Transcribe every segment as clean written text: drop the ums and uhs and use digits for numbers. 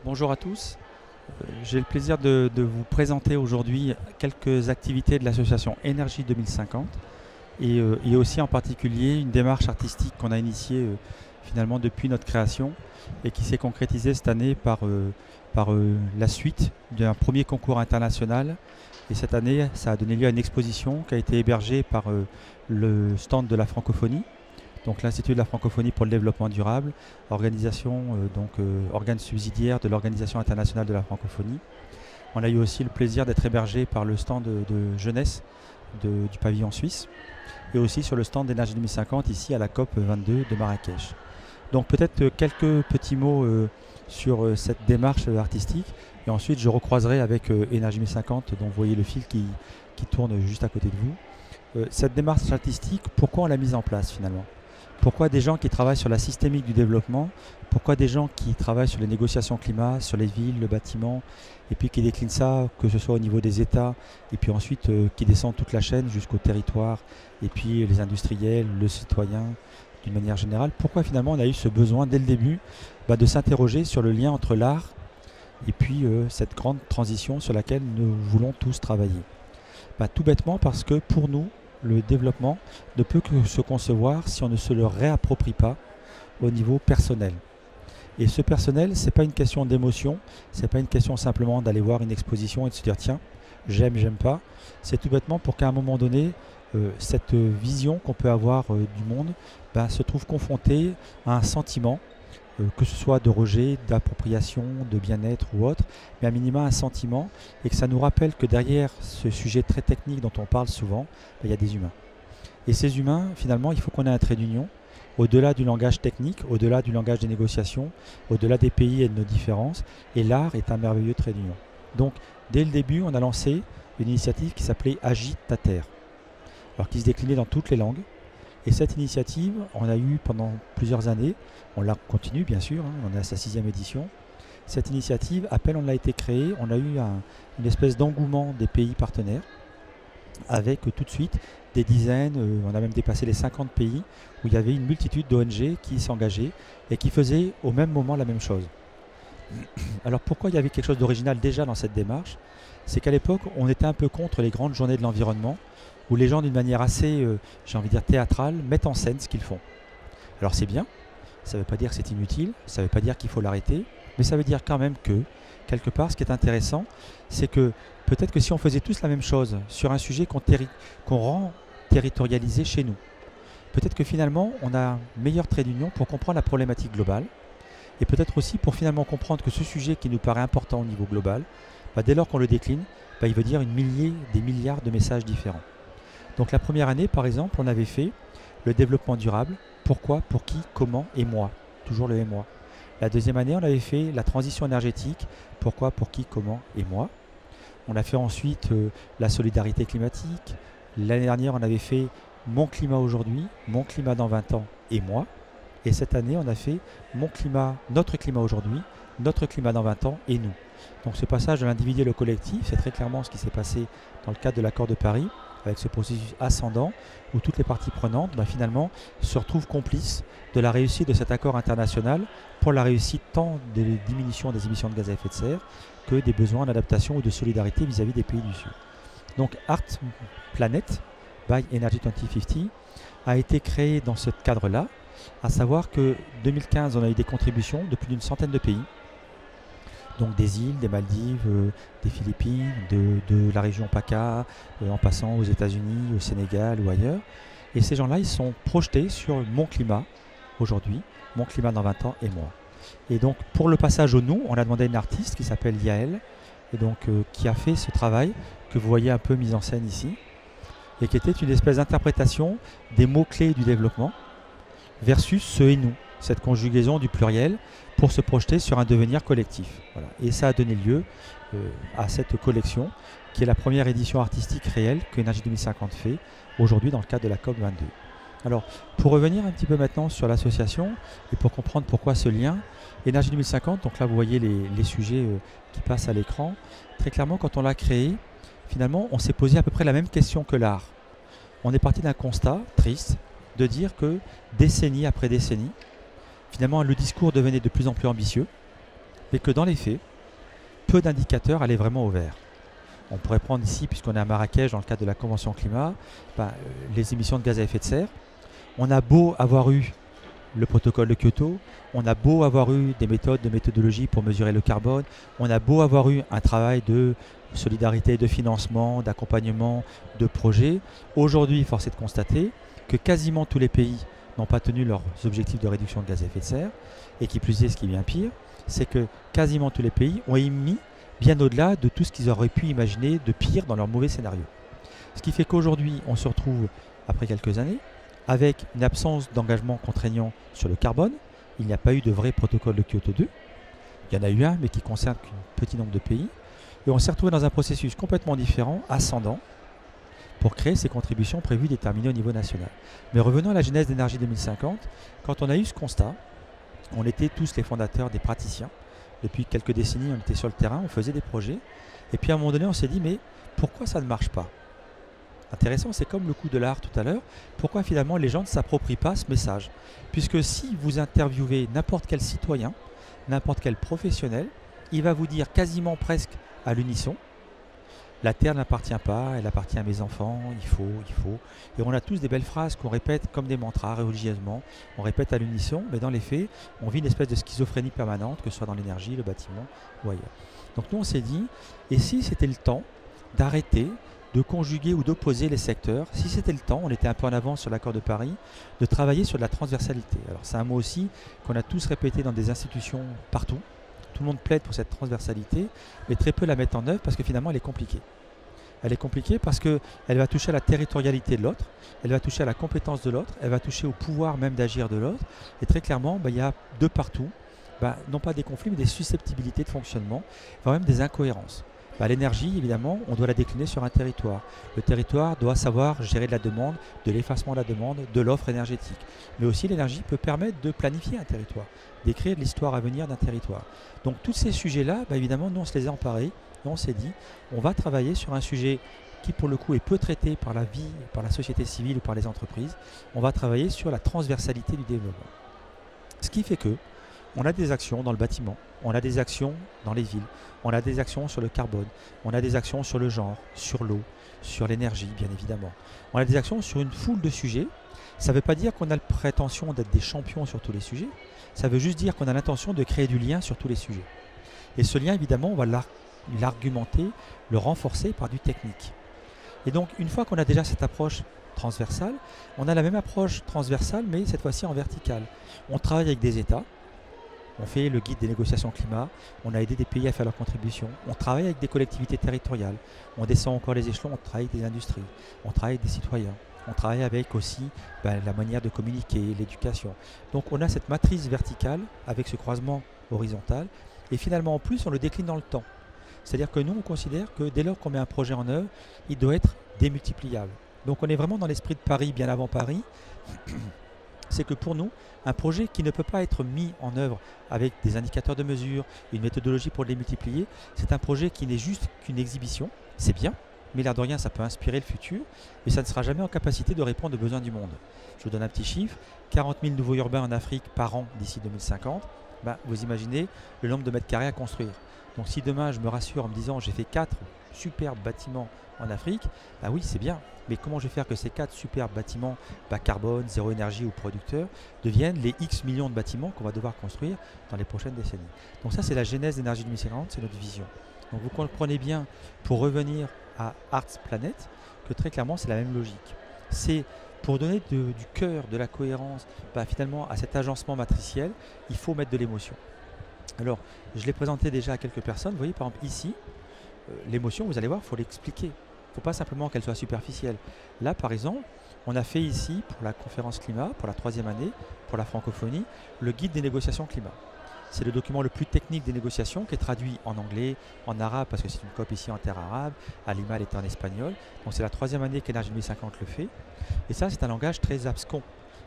Bonjour à tous. J'ai le plaisir de vous présenter aujourd'hui quelques activités de l'association Énergie 2050 et aussi en particulier une démarche artistique qu'on a initiée finalement depuis notre création et qui s'est concrétisée cette année par la suite d'un premier concours international. Et cette année, ça a donné lieu à une exposition qui a été hébergée par le stand de la francophonie, donc l'Institut de la francophonie pour le développement durable, organisation, organe subsidiaire de l'Organisation internationale de la francophonie. On a eu aussi le plaisir d'être hébergé par le stand de jeunesse du pavillon suisse et aussi sur le stand d'Énergie 2050 ici à la COP 22 de Marrakech. Donc peut-être quelques petits mots sur cette démarche artistique et ensuite je recroiserai avec Énergie 2050 dont vous voyez le fil qui tourne juste à côté de vous. Cette démarche artistique, pourquoi on l'a mise en place finalement? Pourquoi des gens qui travaillent sur la systémique du développement? Pourquoi des gens qui travaillent sur les négociations climat, sur les villes, le bâtiment, et puis qui déclinent ça, que ce soit au niveau des États, et puis ensuite qui descendent toute la chaîne jusqu'au territoire, et puis les industriels, le citoyen, d'une manière générale? Pourquoi finalement on a eu ce besoin dès le début de s'interroger sur le lien entre l'art et puis cette grande transition sur laquelle nous voulons tous travailler? Tout bêtement parce que pour nous, le développement ne peut que se concevoir si on ne se le réapproprie pas au niveau personnel. Et ce personnel, ce n'est pas une question d'émotion, ce n'est pas une question simplement d'aller voir une exposition et de se dire tiens, j'aime, j'aime pas. C'est tout bêtement pour qu'à un moment donné, cette vision qu'on peut avoir du monde se trouve confrontée à un sentiment, que ce soit de rejet, d'appropriation, de bien-être ou autre, mais à minima un sentiment, et que ça nous rappelle que derrière ce sujet très technique dont on parle souvent, il y a des humains. Et ces humains, finalement, il faut qu'on ait un trait d'union, au-delà du langage technique, au-delà du langage des négociations, au-delà des pays et de nos différences, et l'art est un merveilleux trait d'union. Donc, dès le début, on a lancé une initiative qui s'appelait Agite ta terre, alors qui se déclinait dans toutes les langues. Et cette initiative, on a eu pendant plusieurs années, on la continue bien sûr, on est à sa 6e édition. Cette initiative, à peine on a été créée, on a eu une espèce d'engouement des pays partenaires, avec tout de suite des dizaines, on a même dépassé les 50 pays, où il y avait une multitude d'ONG qui s'engageaient et qui faisaient au même moment la même chose. Alors pourquoi il y avait quelque chose d'original déjà dans cette démarche? C'est qu'à l'époque, on était un peu contre les grandes journées de l'environnement, où les gens, d'une manière assez, j'ai envie de dire, théâtrale, mettent en scène ce qu'ils font. Alors c'est bien, ça ne veut pas dire que c'est inutile, ça ne veut pas dire qu'il faut l'arrêter, mais ça veut dire quand même que, quelque part, ce qui est intéressant, c'est que peut-être que si on faisait tous la même chose sur un sujet qu'on rend territorialisé chez nous, peut-être que finalement, on a un meilleur trait d'union pour comprendre la problématique globale, et peut-être aussi pour finalement comprendre que ce sujet qui nous paraît important au niveau global, dès lors qu'on le décline, il veut dire des milliards de messages différents. Donc la première année, par exemple, on avait fait le développement durable, pourquoi, pour qui, comment et moi, toujours le et moi. La deuxième année, on avait fait la transition énergétique, pourquoi, pour qui, comment et moi. On a fait ensuite la solidarité climatique. L'année dernière, on avait fait mon climat aujourd'hui, mon climat dans 20 ans et moi. Et cette année, on a fait notre climat aujourd'hui, notre climat dans 20 ans et nous. Donc ce passage de l'individuel au collectif, c'est très clairement ce qui s'est passé dans le cadre de l'accord de Paris, avec ce processus ascendant où toutes les parties prenantes finalement se retrouvent complices de la réussite de cet accord international pour la réussite tant des diminutions des émissions de gaz à effet de serre que des besoins d'adaptation ou de solidarité vis-à-vis des pays du Sud. Donc Art Planet by Energy 2050 a été créé dans ce cadre-là, à savoir que 2015 on a eu des contributions de plus d'une centaine de pays, donc des îles, des Maldives, des Philippines, de la région PACA, en passant aux États-Unis, au Sénégal ou ailleurs. Et ces gens-là, ils sont projetés sur mon climat aujourd'hui, mon climat dans 20 ans et moi. Et donc pour le passage au nous, on a demandé à une artiste qui s'appelle Yael, et donc qui a fait ce travail que vous voyez un peu mis en scène ici, et qui était une espèce d'interprétation des mots-clés du développement versus ce et nous, cette conjugaison du pluriel pour se projeter sur un devenir collectif. Voilà. Et ça a donné lieu à cette collection qui est la première édition artistique réelle que Énergie 2050 fait aujourd'hui dans le cadre de la COP 22. Alors pour revenir un petit peu maintenant sur l'association et pour comprendre pourquoi ce lien, Énergie 2050, donc là vous voyez les sujets qui passent à l'écran, très clairement quand on l'a créé, finalement on s'est posé à peu près la même question que l'art. On est parti d'un constat triste de dire que décennie après décennie, finalement le discours devenait de plus en plus ambitieux mais que dans les faits, peu d'indicateurs allaient vraiment au vert. On pourrait prendre ici, puisqu'on est à Marrakech dans le cadre de la Convention climat, les émissions de gaz à effet de serre. On a beau avoir eu le protocole de Kyoto, on a beau avoir eu des méthodes, de méthodologie pour mesurer le carbone, on a beau avoir eu un travail de solidarité, de financement, d'accompagnement, de projets. Aujourd'hui, force est de constater que quasiment tous les pays n'ont pas tenu leurs objectifs de réduction de gaz à effet de serre, et qui plus est, ce qui est bien pire, c'est que quasiment tous les pays ont émis bien au-delà de tout ce qu'ils auraient pu imaginer de pire dans leur mauvais scénario. Ce qui fait qu'aujourd'hui, on se retrouve, après quelques années, avec une absence d'engagement contraignant sur le carbone. Il n'y a pas eu de vrai protocole de Kyoto 2. Il y en a eu un, mais qui concerne qu'un petit nombre de pays. Et on s'est retrouvé dans un processus complètement différent, ascendant, pour créer ces contributions prévues déterminées au niveau national. Mais revenons à la genèse d'Énergie 2050. Quand on a eu ce constat, on était tous les fondateurs, des praticiens. Depuis quelques décennies, on était sur le terrain, on faisait des projets. Et puis à un moment donné, on s'est dit, mais pourquoi ça ne marche pas ? Intéressant, c'est comme le coup de l'art tout à l'heure. Pourquoi finalement les gens ne s'approprient pas ce message ? Puisque si vous interviewez n'importe quel citoyen, n'importe quel professionnel, il va vous dire quasiment presque à l'unisson, la terre n'appartient pas, elle appartient à mes enfants, il faut. Et on a tous des belles phrases qu'on répète comme des mantras religieusement, on répète à l'unisson, mais dans les faits, on vit une espèce de schizophrénie permanente, que ce soit dans l'énergie, le bâtiment ou ailleurs. Donc nous on s'est dit, et si c'était le temps d'arrêter de conjuguer ou d'opposer les secteurs, si c'était le temps, on était un peu en avance sur l'accord de Paris, de travailler sur de la transversalité. Alors c'est un mot aussi qu'on a tous répété dans des institutions partout. Tout le monde plaide pour cette transversalité, mais très peu la mettent en œuvre parce que finalement elle est compliquée. Elle est compliquée parce qu'elle va toucher à la territorialité de l'autre, elle va toucher à la compétence de l'autre, elle va toucher au pouvoir même d'agir de l'autre. Et très clairement, il y a de partout, non pas des conflits, mais des susceptibilités de fonctionnement, voire même des incohérences. L'énergie, évidemment, on doit la décliner sur un territoire. Le territoire doit savoir gérer de la demande, de l'effacement de la demande, de l'offre énergétique. Mais aussi, l'énergie peut permettre de planifier un territoire, d'écrire l'histoire à venir d'un territoire. Donc, tous ces sujets-là, évidemment, nous, on se les a emparés et on s'est dit, on va travailler sur un sujet qui, pour le coup, est peu traité par la vie, par la société civile ou par les entreprises. On va travailler sur la transversalité du développement. Ce qui fait que on a des actions dans le bâtiment, on a des actions dans les villes, on a des actions sur le carbone, on a des actions sur le genre, sur l'eau, sur l'énergie bien évidemment. On a des actions sur une foule de sujets. Ça ne veut pas dire qu'on a la prétention d'être des champions sur tous les sujets, ça veut juste dire qu'on a l'intention de créer du lien sur tous les sujets. Et ce lien évidemment, on va l'argumenter, le renforcer par du technique. Et donc une fois qu'on a déjà cette approche transversale, on a la même approche transversale mais cette fois-ci en verticale. On travaille avec des États. On fait le guide des négociations climat, on a aidé des pays à faire leurs contributions, on travaille avec des collectivités territoriales, on descend encore les échelons, on travaille avec des industries, on travaille avec des citoyens, on travaille avec aussi la manière de communiquer, l'éducation. Donc on a cette matrice verticale avec ce croisement horizontal et finalement en plus on le décline dans le temps. C'est-à-dire que nous on considère que dès lors qu'on met un projet en œuvre, il doit être démultipliable. Donc on est vraiment dans l'esprit de Paris bien avant Paris. C'est que pour nous, un projet qui ne peut pas être mis en œuvre avec des indicateurs de mesure, une méthodologie pour les multiplier, c'est un projet qui n'est juste qu'une exhibition. C'est bien, mais l'air de rien, ça peut inspirer le futur, mais ça ne sera jamais en capacité de répondre aux besoins du monde. Je vous donne un petit chiffre, 40 000 nouveaux urbains en Afrique par an d'ici 2050. Vous imaginez le nombre de mètres carrés à construire. Donc si demain je me rassure en me disant j'ai fait 4 superbes bâtiments en Afrique, oui c'est bien, mais comment je vais faire que ces 4 superbes bâtiments bas carbone, zéro énergie ou producteurs deviennent les X millions de bâtiments qu'on va devoir construire dans les prochaines décennies. Donc ça c'est la genèse d'Énergie 2050, c'est notre vision. Donc vous comprenez bien, pour revenir à Arts Planet, que très clairement c'est la même logique. C'est pour donner du cœur, de la cohérence finalement à cet agencement matriciel, il faut mettre de l'émotion. Alors, je l'ai présenté déjà à quelques personnes. Vous voyez, par exemple, ici, l'émotion, vous allez voir, il faut l'expliquer. Il ne faut pas simplement qu'elle soit superficielle. Là, par exemple, on a fait ici, pour la conférence climat, pour la 3e année, pour la francophonie, le guide des négociations climat. C'est le document le plus technique des négociations qui est traduit en anglais, en arabe, parce que c'est une COP ici en terre arabe, à Lima, elle était en espagnol. Donc c'est la 3e année qu'Énergie 2050 le fait. Et ça, c'est un langage très abscon.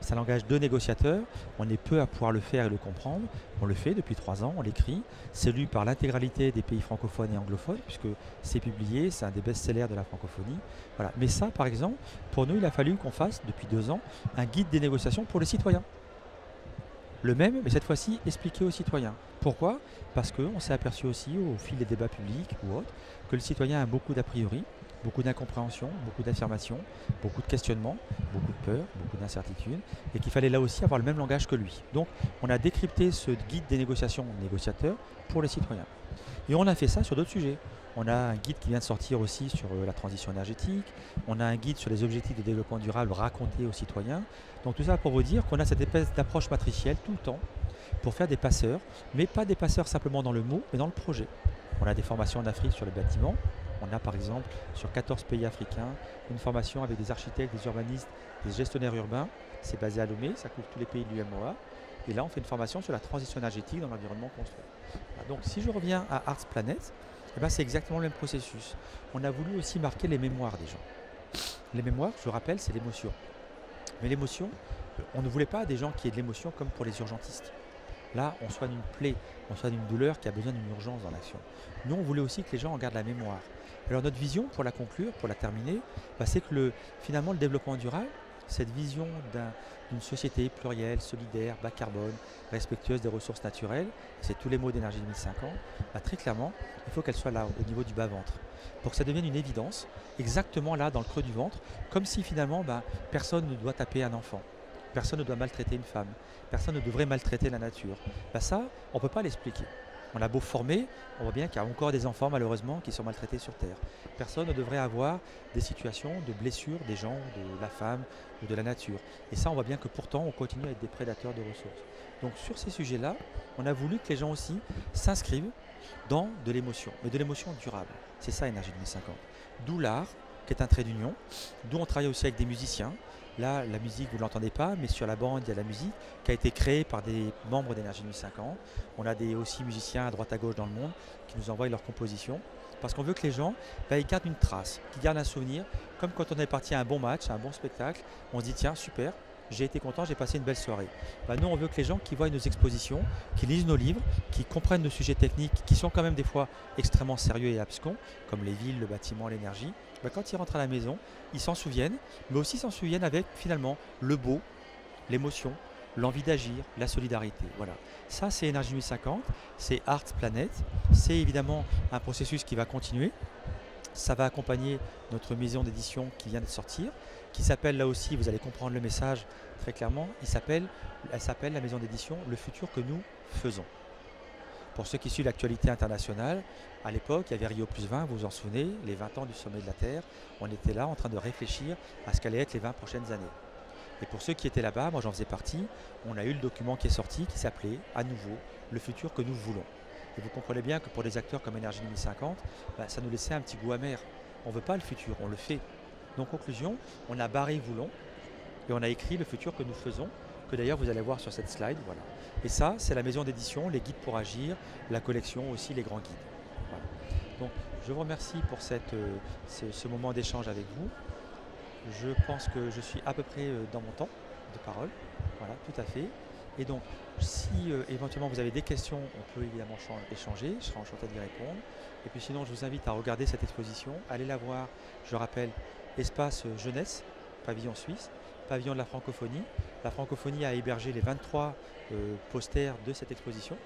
C'est un langage de négociateurs, on est peu à pouvoir le faire et le comprendre. On le fait depuis 3 ans, on l'écrit. C'est lu par l'intégralité des pays francophones et anglophones, puisque c'est publié, c'est un des best-sellers de la francophonie. Voilà. Mais ça, par exemple, pour nous, il a fallu qu'on fasse, depuis 2 ans, un guide des négociations pour les citoyens. Le même, mais cette fois-ci expliqué aux citoyens. Pourquoi? Parce qu'on s'est aperçu aussi au fil des débats publics ou autres que le citoyen a beaucoup d'a priori, beaucoup d'incompréhension, beaucoup d'affirmations, beaucoup de questionnements, beaucoup de peurs, beaucoup d'incertitudes, et qu'il fallait là aussi avoir le même langage que lui. Donc on a décrypté ce guide des négociations négociateurs pour les citoyens. Et on a fait ça sur d'autres sujets. On a un guide qui vient de sortir aussi sur la transition énergétique. On a un guide sur les objectifs de développement durable raconté aux citoyens. Donc tout ça pour vous dire qu'on a cette espèce d'approche matricielle tout le temps pour faire des passeurs, mais pas des passeurs simplement dans le mot, mais dans le projet. On a des formations en Afrique sur le bâtiment. On a par exemple sur 14 pays africains une formation avec des architectes, des urbanistes, des gestionnaires urbains. C'est basé à Lomé, ça couvre tous les pays de l'UMOA. Et là, on fait une formation sur la transition énergétique dans l'environnement construit. Voilà, donc si je reviens à Arts Planet, eh ben, c'est exactement le même processus. On a voulu aussi marquer les mémoires des gens. Les mémoires, je rappelle, c'est l'émotion. Mais l'émotion, on ne voulait pas des gens qui aient de l'émotion comme pour les urgentistes. Là, on soigne une plaie, on soigne une douleur qui a besoin d'une urgence dans l'action. Nous, on voulait aussi que les gens en gardent la mémoire. Alors notre vision, pour la conclure, pour la terminer, c'est que finalement le développement durable, cette vision d'une société plurielle, solidaire, bas carbone, respectueuse des ressources naturelles, c'est tous les mots d'énergie 2050, très clairement, il faut qu'elle soit là, au niveau du bas-ventre, pour que ça devienne une évidence, exactement là, dans le creux du ventre, comme si finalement, personne ne doit taper un enfant, personne ne doit maltraiter une femme, personne ne devrait maltraiter la nature. Ça, on ne peut pas l'expliquer. On a beau former, on voit bien qu'il y a encore des enfants malheureusement qui sont maltraités sur Terre. Personne ne devrait avoir des situations de blessures des gens, de la femme ou de la nature. Et ça, on voit bien que pourtant, on continue à être des prédateurs de ressources. Donc sur ces sujets-là, on a voulu que les gens aussi s'inscrivent dans de l'émotion, mais de l'émotion durable. C'est ça, Énergie 2050. D'où l'art, qui est un trait d'union, d'où on travaille aussi avec des musiciens. Là, la musique, vous ne l'entendez pas, mais sur la bande, il y a la musique qui a été créée par des membres d'Énergie 2050. On a aussi musiciens à droite à gauche dans le monde qui nous envoient leurs compositions. Parce qu'on veut que les gens ils gardent une trace, qu'ils gardent un souvenir. Comme quand on est parti à un bon match, à un bon spectacle, on se dit tiens, super, j'ai été content, j'ai passé une belle soirée. Nous, on veut que les gens qui voient nos expositions, qui lisent nos livres, qui comprennent nos sujets techniques, qui sont quand même des fois extrêmement sérieux et abscons, comme les villes, le bâtiment, l'énergie, quand ils rentrent à la maison, ils s'en souviennent, mais aussi s'en souviennent avec finalement le beau, l'émotion, l'envie d'agir, la solidarité. Voilà. Ça, c'est Énergie 2050, c'est Arts Planet, c'est évidemment un processus qui va continuer. Ça va accompagner notre maison d'édition qui vient de sortir, qui s'appelle là aussi, vous allez comprendre le message très clairement, elle s'appelle la maison d'édition Le futur que nous faisons. Pour ceux qui suivent l'actualité internationale, à l'époque, il y avait Rio + 20, vous vous en souvenez, les 20 ans du sommet de la Terre. On était là en train de réfléchir à ce qu'allaient être les 20 prochaines années. Et pour ceux qui étaient là-bas, moi j'en faisais partie, on a eu le document qui est sorti qui s'appelait à nouveau Le futur que nous voulons. Et vous comprenez bien que pour des acteurs comme Énergie 2050, ça nous laissait un petit goût amer. On ne veut pas le futur, on le fait. Donc conclusion, on a barré voulons et on a écrit le futur que nous faisons, que d'ailleurs vous allez voir sur cette slide. Voilà. Et ça, c'est la maison d'édition, les guides pour agir, la collection aussi, les grands guides. Voilà. Donc je vous remercie pour ce moment d'échange avec vous. Je pense que je suis à peu près dans mon temps de parole. Voilà, tout à fait. Et donc, si éventuellement vous avez des questions, on peut évidemment échanger, je serai enchanté d'y répondre. Et puis sinon, je vous invite à regarder cette exposition, allez la voir, je rappelle, Espace Jeunesse, pavillon suisse, pavillon de la francophonie. La francophonie a hébergé les 23 posters de cette exposition,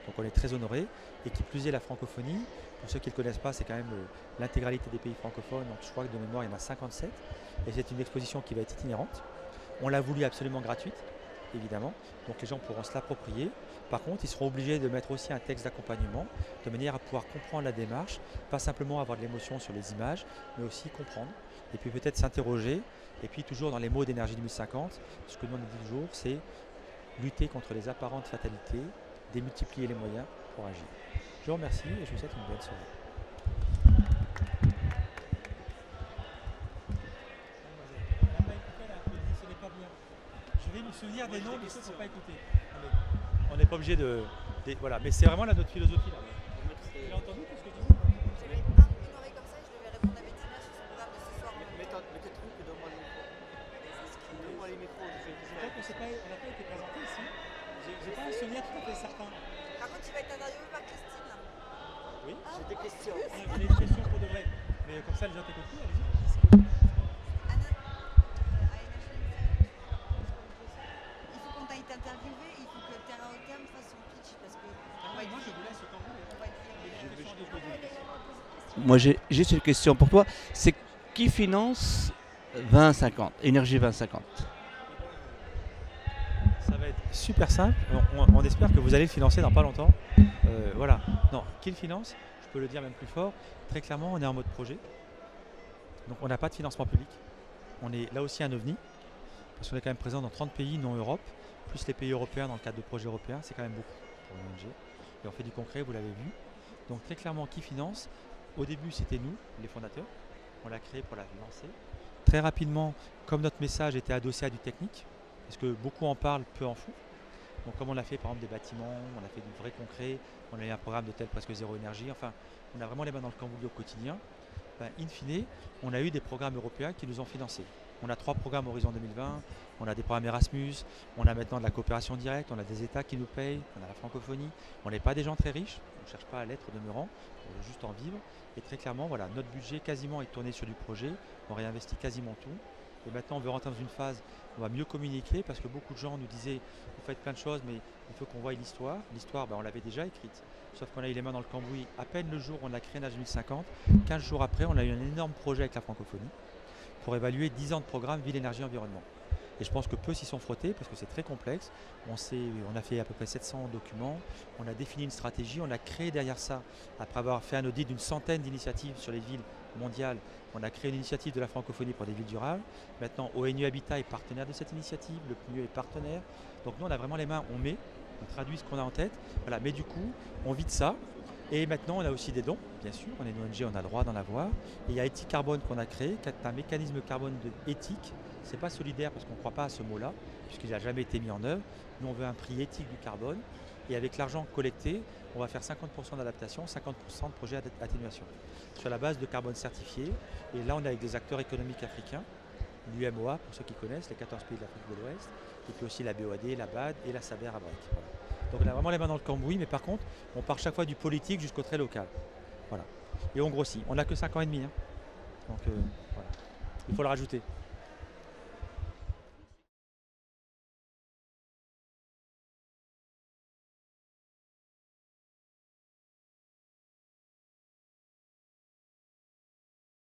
donc on est très honorés. Et qui plus est, la francophonie, pour ceux qui ne le connaissent pas, c'est quand même l'intégralité des pays francophones, donc je crois que de mémoire, il y en a 57. Et c'est une exposition qui va être itinérante. On l'a voulu absolument gratuite, évidemment, donc les gens pourront se l'approprier. Par contre, ils seront obligés de mettre aussi un texte d'accompagnement, de manière à pouvoir comprendre la démarche, pas simplement avoir de l'émotion sur les images, mais aussi comprendre, et puis peut-être s'interroger, et puis toujours dans les mots d'Énergie 2050, ce que nous on dit toujours, c'est lutter contre les apparentes fatalités, démultiplier les moyens pour agir. Je vous remercie et je vous souhaite une bonne soirée. Je vais me souvenir des noms, mais ça ne faut pas écouter. On n'est pas obligé de. Voilà, mais c'est vraiment notre philosophie là. Tu l'as entendu tout ce que tu dis? J'avais une oreille comme ça et je devais répondre à Bettina sur son programme de ce soir. Mais tes trucs, donne-moi les micros. Donne-moi les micros. Peut-être qu'on n'a pas été présenté ici. J'ai pas un souvenir tout à fait certain. Par contre, tu vas être interviewé par Christine. Oui. J'ai des questions. J'ai des questions pour de vrai. Mais comme ça, les gens t'écoutent plus, allez-y. Anna, à Énergie 2050. Il faut qu'on t'aille t'interviewer, il faut que Terra au terme fasse son pitch parce que on va être Moi, je vous laisse autant vous on va être Moi, j'ai juste une question pour toi. C'est qui finance 2050, Énergie 2050? Ça va être super simple. On espère que vous allez le financer dans pas longtemps. Voilà. Non, qui le finance? Je peux le dire même plus fort. Très clairement, on est en mode projet. Donc on n'a pas de financement public. On est là aussi un ovni. Parce qu'on est quand même présent dans 30 pays non Europe, plus les pays européens dans le cadre de projets européens. C'est quand même beaucoup pour une ONG. Et on fait du concret, vous l'avez vu. Donc très clairement, qui finance? Au début, c'était nous, les fondateurs. On l'a créé pour la lancer. Très rapidement, comme notre message était adossé à du technique, parce que beaucoup en parlent, peu en font. Donc comme on a fait par exemple des bâtiments, on a fait du vrai concret, on a eu un programme d'hôtel presque zéro énergie, enfin on a vraiment les mains dans le cambouis au quotidien. Ben, in fine, on a eu des programmes européens qui nous ont financés. On a 3 programmes Horizon 2020, on a des programmes Erasmus, on a maintenant de la coopération directe, on a des États qui nous payent, on a la francophonie. On n'est pas des gens très riches, on ne cherche pas à l'être au demeurant, on veut juste en vivre. Et très clairement, voilà, notre budget quasiment est tourné sur du projet, on réinvestit quasiment tout. Et maintenant, on veut rentrer dans une phase où on va mieux communiquer parce que beaucoup de gens nous disaient vous faites plein de choses, mais il faut qu'on voie l'histoire. L'histoire, ben, on l'avait déjà écrite, sauf qu'on a eu les mains dans le cambouis à peine le jour où on a créé Nage 2050. 15 jours après, on a eu un énorme projet avec la francophonie pour évaluer 10 ans de programme Ville, Énergie, Environnement. Et je pense que peu s'y sont frottés parce que c'est très complexe. On a fait à peu près 700 documents, on a défini une stratégie, on a créé derrière ça, après avoir fait un audit d'une centaine d'initiatives sur les villes mondiales, on a créé une initiative de la francophonie pour des villes durables. Maintenant, ONU Habitat est partenaire de cette initiative, le PNUE est partenaire. Donc nous, on a vraiment les mains, on traduit ce qu'on a en tête. Voilà. Mais du coup, on vide ça. Et maintenant, on a aussi des dons, bien sûr. On est une ONG, on a le droit d'en avoir. Et il y a Éthique Carbone qu'on a créé, qui est un mécanisme carbone éthique. Ce n'est pas solidaire parce qu'on ne croit pas à ce mot-là, puisqu'il n'a jamais été mis en œuvre. Nous, on veut un prix éthique du carbone. Et avec l'argent collecté, on va faire 50% d'adaptation, 50% de projets d'atténuation, sur la base de carbone certifié. Et là, on est avec des acteurs économiques africains, l'UMOA, pour ceux qui connaissent, les 14 pays de l'Afrique de l'Ouest, et puis aussi la BOAD, la BAD et la SABER à Brec. Voilà. Donc on a vraiment les mains dans le cambouis, mais par contre, on part chaque fois du politique jusqu'au très local. Voilà. Et on grossit. On n'a que 5 ans et demi. Hein. Donc voilà. Il faut le rajouter.